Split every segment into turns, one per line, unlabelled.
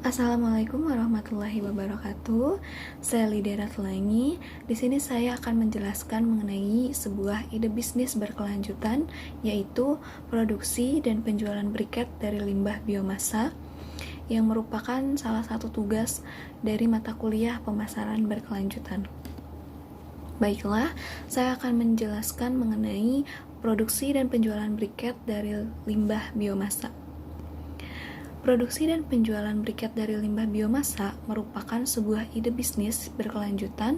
Assalamualaikum warahmatullahi wabarakatuh. Saya Lidera Telangi. Di sini saya akan menjelaskan mengenai sebuah ide bisnis berkelanjutan, yaitu produksi dan penjualan briket dari limbah biomasa, yang merupakan salah satu tugas dari mata kuliah pemasaran berkelanjutan. Baiklah, saya akan menjelaskan mengenai produksi dan penjualan briket dari limbah biomasa. Produksi dan penjualan briket dari limbah biomasa merupakan sebuah ide bisnis berkelanjutan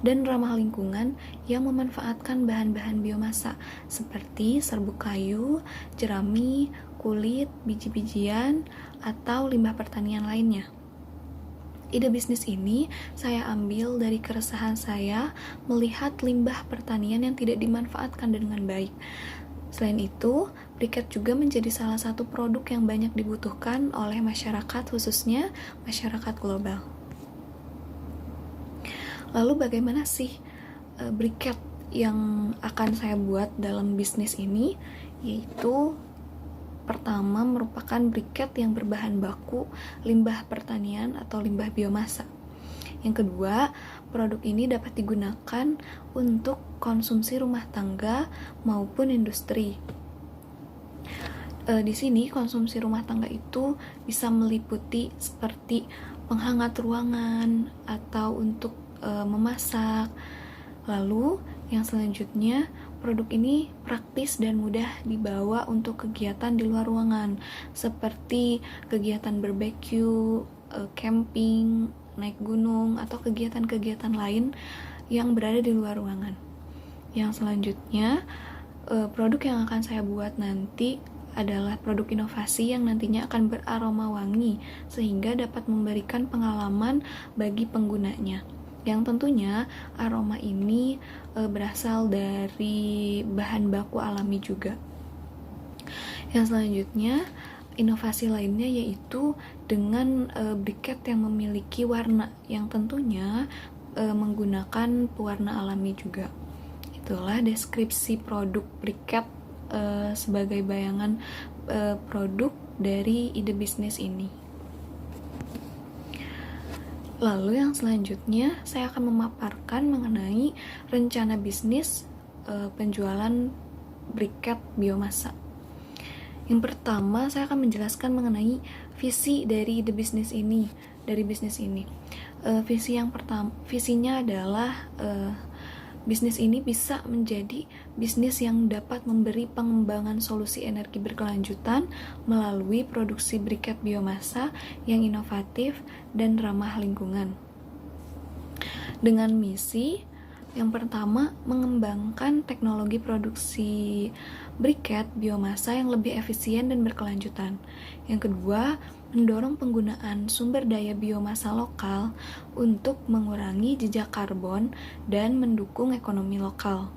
dan ramah lingkungan yang memanfaatkan bahan-bahan biomasa seperti serbuk kayu, jerami, kulit, biji-bijian, atau limbah pertanian lainnya. Ide bisnis ini saya ambil dari keresahan saya melihat limbah pertanian yang tidak dimanfaatkan dengan baik. Selain itu, briket juga menjadi salah satu produk yang banyak dibutuhkan oleh masyarakat, khususnya masyarakat global. Lalu bagaimana sih briket yang akan saya buat dalam bisnis ini? Yaitu pertama merupakan briket yang berbahan baku limbah pertanian atau limbah biomasa. Yang kedua, produk ini dapat digunakan untuk konsumsi rumah tangga maupun industri. Di sini konsumsi rumah tangga itu bisa meliputi seperti penghangat ruangan atau untuk memasak. Lalu yang selanjutnya, produk ini praktis dan mudah dibawa untuk kegiatan di luar ruangan seperti kegiatan barbecue, camping, naik gunung, atau kegiatan-kegiatan lain yang berada di luar ruangan. Yang selanjutnya, produk yang akan saya buat nanti adalah produk inovasi yang nantinya akan beraroma wangi sehingga dapat memberikan pengalaman bagi penggunanya. Yang tentunya aroma ini berasal dari bahan baku alami juga. Yang selanjutnya, inovasi lainnya yaitu dengan briket yang memiliki warna yang tentunya menggunakan pewarna alami juga. Itulah deskripsi produk briket sebagai bayangan produk dari ide bisnis ini. Lalu yang selanjutnya saya akan memaparkan mengenai rencana bisnis penjualan briket biomasa. Yang pertama, saya akan menjelaskan mengenai visi dari ide bisnis ini, visi yang pertama, visinya adalah bisnis ini bisa menjadi bisnis yang dapat memberi pengembangan solusi energi berkelanjutan melalui produksi briket biomasa yang inovatif dan ramah lingkungan. Dengan misi yang pertama, mengembangkan teknologi produksi briket biomasa yang lebih efisien dan berkelanjutan. Yang kedua, mendorong penggunaan sumber daya biomasa lokal untuk mengurangi jejak karbon dan mendukung ekonomi lokal.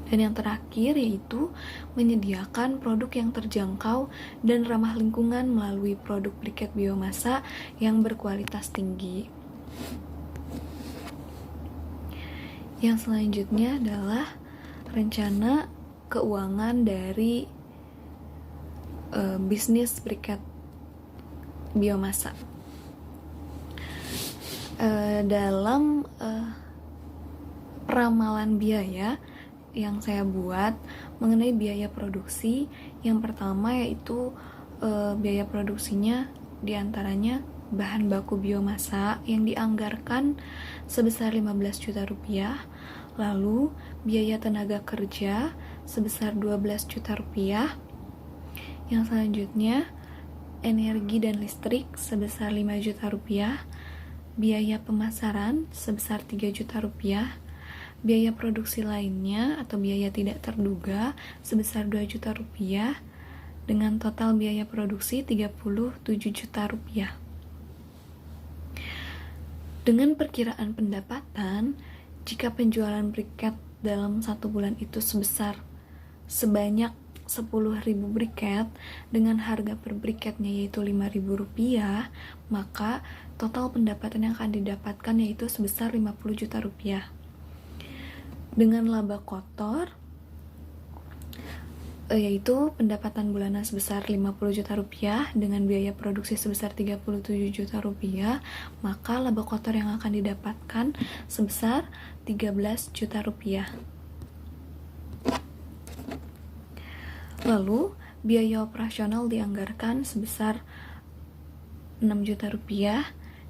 Dan yang terakhir yaitu menyediakan produk yang terjangkau dan ramah lingkungan melalui produk briket biomasa yang berkualitas tinggi. Yang selanjutnya adalah rencana keuangan dari bisnis briket biomasa. Dalam peramalan biaya yang saya buat mengenai biaya produksi, yang pertama yaitu biaya produksinya diantaranya bahan baku biomasa yang dianggarkan sebesar 15 juta rupiah, lalu biaya tenaga kerja sebesar 12 juta rupiah, yang selanjutnya energi dan listrik sebesar 5 juta rupiah, biaya pemasaran sebesar 3 juta rupiah, biaya produksi lainnya atau biaya tidak terduga sebesar 2 juta rupiah, dengan total biaya produksi 37 juta rupiah. Dengan perkiraan pendapatan, jika penjualan briket dalam 1 bulan itu sebanyak 10.000 briket dengan harga per briketnya yaitu 5.000 rupiah, maka total pendapatan yang akan didapatkan yaitu sebesar 50 juta rupiah. Dengan laba kotor yaitu pendapatan bulanan sebesar 50 juta rupiah dengan biaya produksi sebesar 37 juta rupiah, maka laba kotor yang akan didapatkan sebesar 13 juta rupiah. Lalu, biaya operasional dianggarkan sebesar 6 juta rupiah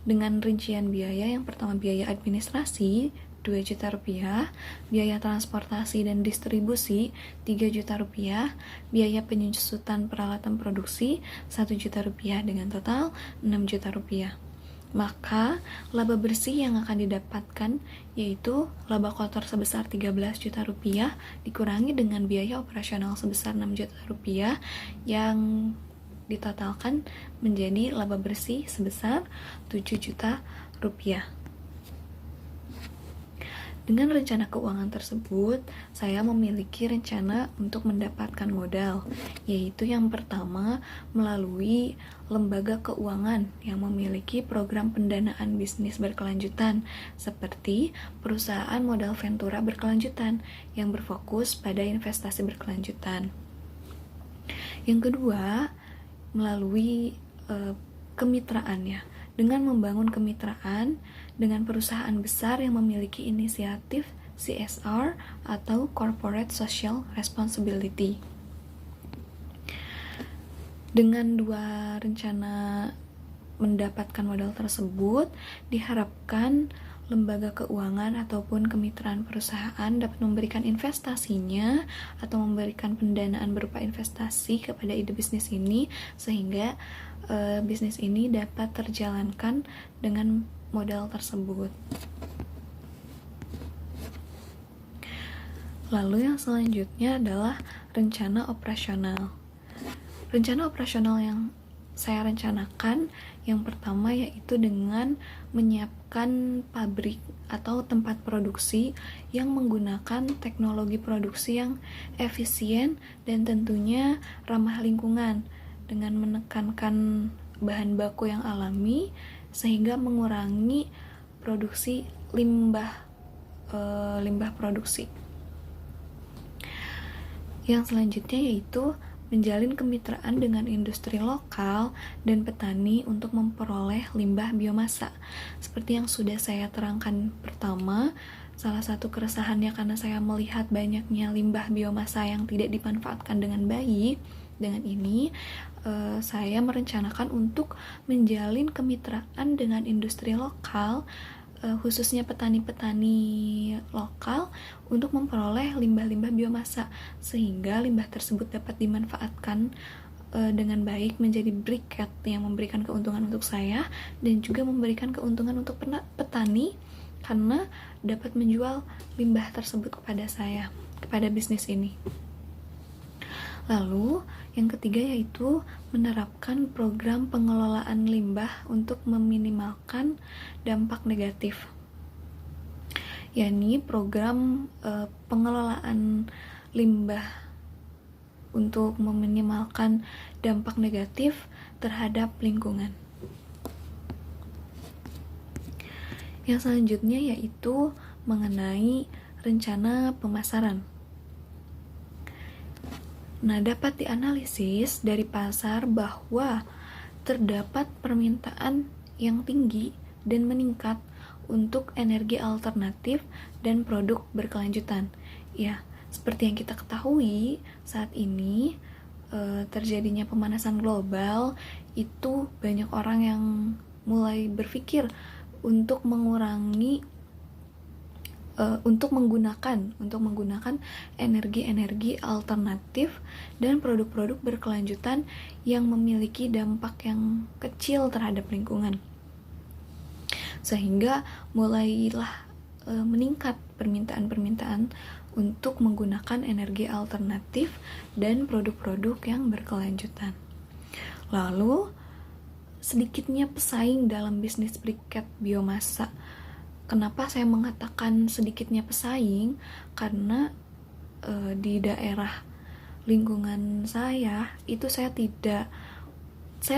dengan rincian biaya. Yang pertama biaya administrasi 2 juta rupiah, biaya transportasi dan distribusi 3 juta rupiah, biaya penyusutan peralatan produksi 1 juta rupiah dengan total 6 juta rupiah. Maka laba bersih yang akan didapatkan yaitu laba kotor sebesar 13 juta rupiah dikurangi dengan biaya operasional sebesar 6 juta rupiah yang ditotalkan menjadi laba bersih sebesar 7 juta rupiah. Dengan rencana keuangan tersebut, saya memiliki rencana untuk mendapatkan modal, yaitu yang pertama melalui lembaga keuangan yang memiliki program pendanaan bisnis berkelanjutan, seperti perusahaan modal ventura berkelanjutan yang berfokus pada investasi berkelanjutan. Yang kedua, melalui kemitraan ya. Dengan membangun kemitraan dengan perusahaan besar yang memiliki inisiatif CSR atau Corporate Social Responsibility. Dengan dua rencana mendapatkan modal tersebut, diharapkan lembaga keuangan ataupun kemitraan perusahaan dapat memberikan investasinya atau memberikan pendanaan berupa investasi kepada ide bisnis ini, sehingga bisnis ini dapat terjalankan dengan modal tersebut. Lalu yang selanjutnya adalah rencana operasional. Rencana operasional yang saya rencanakan yang pertama yaitu dengan menyiapkan pabrik atau tempat produksi yang menggunakan teknologi produksi yang efisien dan tentunya ramah lingkungan dengan menekankan bahan baku yang alami sehingga mengurangi produksi limbah produksi. Yang selanjutnya yaitu menjalin kemitraan dengan industri lokal dan petani untuk memperoleh limbah biomasa. Seperti yang sudah saya terangkan pertama, salah satu keresahannya karena saya melihat banyaknya limbah biomasa yang tidak dimanfaatkan dengan baik. Dengan ini, saya merencanakan untuk menjalin kemitraan dengan industri lokal, khususnya petani-petani lokal untuk memperoleh limbah-limbah biomasa sehingga limbah tersebut dapat dimanfaatkan dengan baik menjadi briket yang memberikan keuntungan untuk saya dan juga memberikan keuntungan untuk petani karena dapat menjual limbah tersebut kepada saya, kepada bisnis ini. Lalu, yang ketiga yaitu menerapkan program pengelolaan limbah untuk meminimalkan dampak negatif. Yakni program pengelolaan limbah untuk meminimalkan dampak negatif terhadap lingkungan. Yang selanjutnya yaitu mengenai rencana pemasaran. Nah, dapat dianalisis dari pasar bahwa terdapat permintaan yang tinggi dan meningkat untuk energi alternatif dan produk berkelanjutan. Ya, seperti yang kita ketahui, saat ini terjadinya pemanasan global, itu banyak orang yang mulai berpikir untuk mengurangi untuk menggunakan energi-energi alternatif dan produk-produk berkelanjutan yang memiliki dampak yang kecil terhadap lingkungan. Sehingga mulailah meningkat permintaan-permintaan untuk menggunakan energi alternatif dan produk-produk yang berkelanjutan. Lalu, sedikitnya pesaing dalam bisnis briket biomasa. Kenapa saya mengatakan sedikitnya pesaing? Karena di daerah lingkungan saya itu saya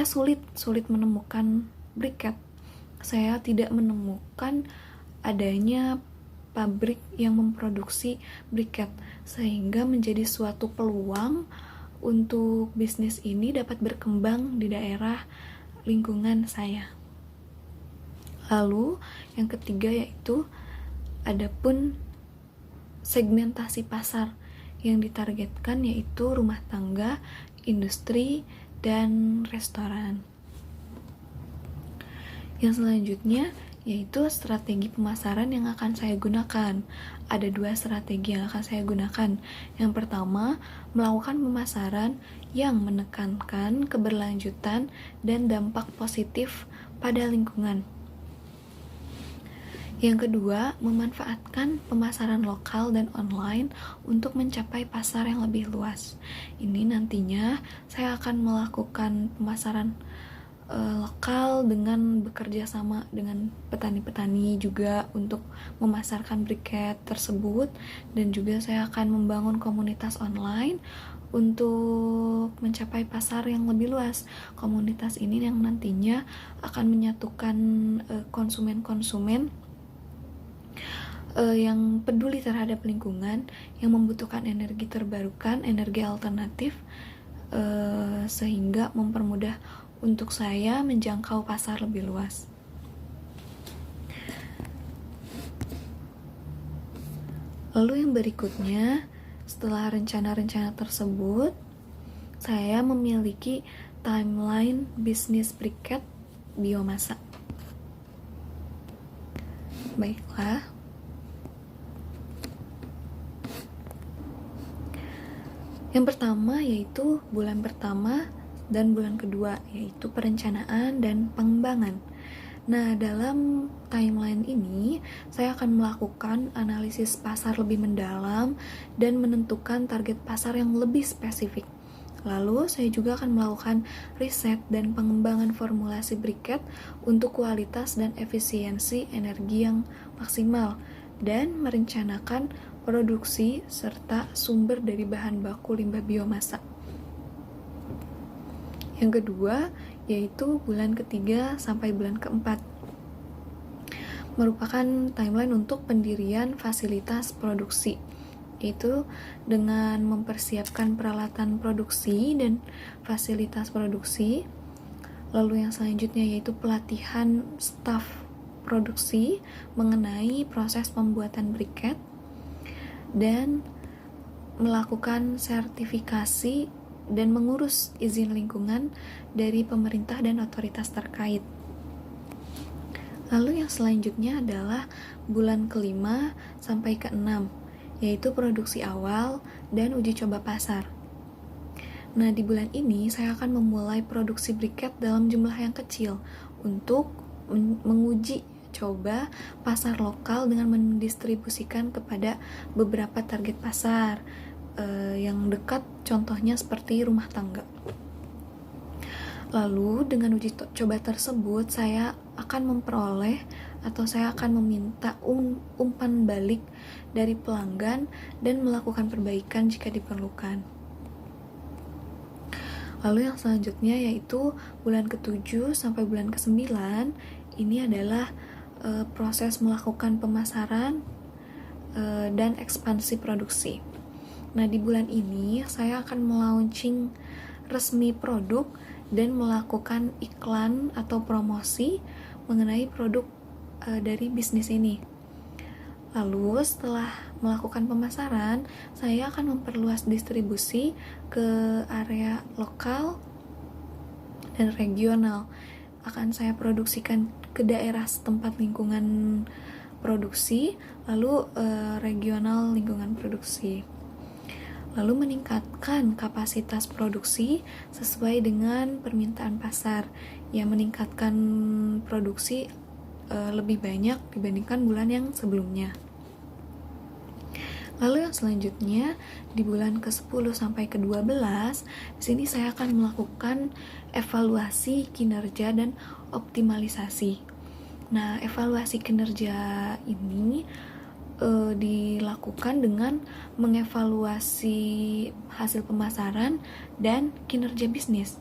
sulit menemukan briket. Saya tidak menemukan adanya pabrik yang memproduksi briket, sehingga menjadi suatu peluang untuk bisnis ini dapat berkembang di daerah lingkungan saya. Lalu yang ketiga yaitu adapun segmentasi pasar yang ditargetkan yaitu rumah tangga, industri, dan restoran. Yang selanjutnya yaitu strategi pemasaran yang akan saya gunakan. Ada 2 strategi yang akan saya gunakan. Yang pertama, melakukan pemasaran yang menekankan keberlanjutan dan dampak positif pada lingkungan. Yang kedua, memanfaatkan pemasaran lokal dan online untuk mencapai pasar yang lebih luas. Ini nantinya saya akan melakukan pemasaran lokal dengan bekerja sama dengan petani-petani juga untuk memasarkan briket tersebut, dan juga saya akan membangun komunitas online untuk mencapai pasar yang lebih luas. Komunitas ini yang nantinya akan menyatukan konsumen-konsumen yang peduli terhadap lingkungan, yang membutuhkan energi terbarukan, energi alternatif, sehingga mempermudah untuk saya menjangkau pasar lebih luas. Lalu yang berikutnya, setelah rencana-rencana tersebut, saya memiliki timeline bisnis briket biomasa. Baiklah. Yang pertama yaitu bulan pertama dan bulan kedua, yaitu perencanaan dan pengembangan. Nah, dalam timeline ini saya akan melakukan analisis pasar lebih mendalam dan menentukan target pasar yang lebih spesifik. Lalu saya juga akan melakukan riset dan pengembangan formulasi briket untuk kualitas dan efisiensi energi yang maksimal, dan merencanakan produksi serta sumber dari bahan baku limbah biomasa. Yang kedua yaitu bulan ketiga sampai bulan keempat, merupakan timeline untuk pendirian fasilitas produksi, yaitu dengan mempersiapkan peralatan produksi dan fasilitas produksi. Lalu yang selanjutnya yaitu pelatihan staf produksi mengenai proses pembuatan briket, dan melakukan sertifikasi dan mengurus izin lingkungan dari pemerintah dan otoritas terkait. Lalu yang selanjutnya adalah bulan kelima sampai ke-6, yaitu produksi awal dan uji coba pasar. Nah, di bulan ini saya akan memulai produksi briket dalam jumlah yang kecil untuk menguji coba pasar lokal dengan mendistribusikan kepada beberapa target pasar yang dekat, contohnya seperti rumah tangga. Lalu dengan uji coba tersebut saya akan memperoleh atau saya akan meminta umpan balik dari pelanggan dan melakukan perbaikan jika diperlukan. Lalu yang selanjutnya yaitu bulan ke-7 sampai bulan ke-9, ini adalah proses melakukan pemasaran dan ekspansi produksi. Nah, di bulan ini saya akan melaunching resmi produk dan melakukan iklan atau promosi mengenai produk dari bisnis ini. Lalu setelah melakukan pemasaran, saya akan memperluas distribusi ke area lokal dan regional. Akan saya produksikan ke daerah setempat lingkungan produksi, lalu regional lingkungan produksi. Lalu meningkatkan kapasitas produksi sesuai dengan permintaan pasar, yang meningkatkan produksi lebih banyak dibandingkan bulan yang sebelumnya. Lalu yang selanjutnya di bulan ke-10 sampai ke-12, di sini saya akan melakukan evaluasi kinerja dan optimalisasi. Nah, evaluasi kinerja ini dilakukan dengan mengevaluasi hasil pemasaran dan kinerja bisnis.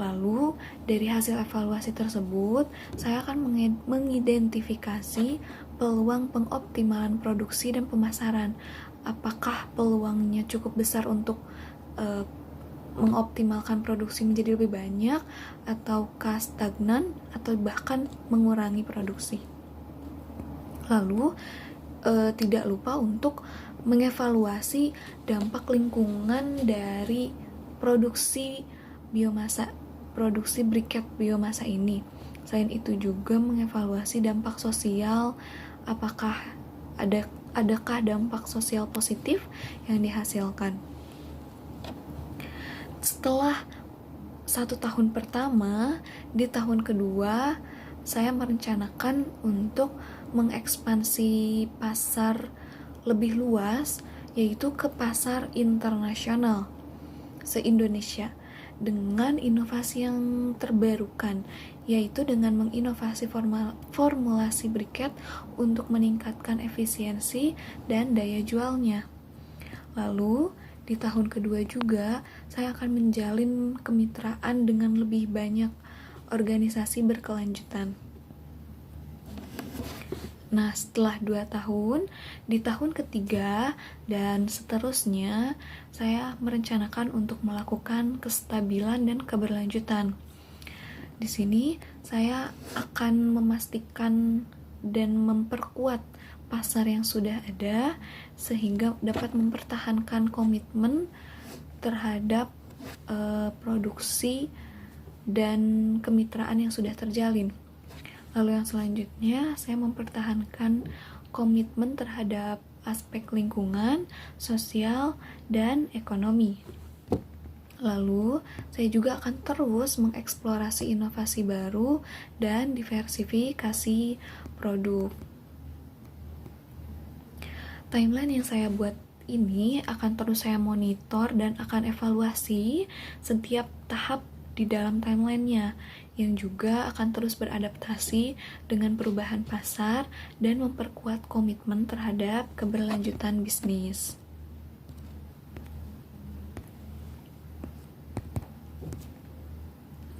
Lalu dari hasil evaluasi tersebut, saya akan mengidentifikasi peluang pengoptimalan produksi dan pemasaran. Apakah peluangnya cukup besar untuk mengoptimalkan produksi menjadi lebih banyak, ataukah stagnan, atau bahkan mengurangi produksi. Lalu tidak lupa untuk mengevaluasi dampak lingkungan dari produksi briket biomasa ini. Selain itu juga mengevaluasi dampak sosial, apakah adakah dampak sosial positif yang dihasilkan. Setelah 1 tahun pertama, di tahun kedua saya merencanakan untuk mengekspansi pasar lebih luas, yaitu ke pasar internasional se-Indonesia dengan inovasi yang terbarukan, yaitu dengan menginovasi formulasi briket untuk meningkatkan efisiensi dan daya jualnya. Lalu di tahun kedua juga saya akan menjalin kemitraan dengan lebih banyak organisasi berkelanjutan. Nah, setelah 2 tahun, di tahun ketiga dan seterusnya, saya merencanakan untuk melakukan kestabilan dan keberlanjutan. Di sini, saya akan memastikan dan memperkuat pasar yang sudah ada, sehingga dapat mempertahankan komitmen terhadap produksi dan kemitraan yang sudah terjalin. Lalu yang selanjutnya, saya mempertahankan komitmen terhadap aspek lingkungan, sosial, dan ekonomi. Lalu, saya juga akan terus mengeksplorasi inovasi baru dan diversifikasi produk. Timeline yang saya buat ini akan terus saya monitor dan akan evaluasi setiap tahap di dalam timelinenya, yang juga akan terus beradaptasi dengan perubahan pasar dan memperkuat komitmen terhadap keberlanjutan bisnis.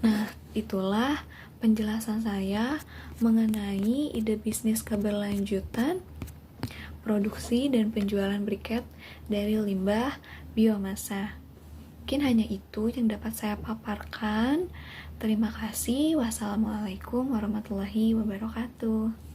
Nah, itulah penjelasan saya mengenai ide bisnis keberlanjutan, produksi dan penjualan briket dari limbah biomasa. Mungkin hanya itu yang dapat saya paparkan. Terima kasih. Wassalamualaikum warahmatullahi wabarakatuh.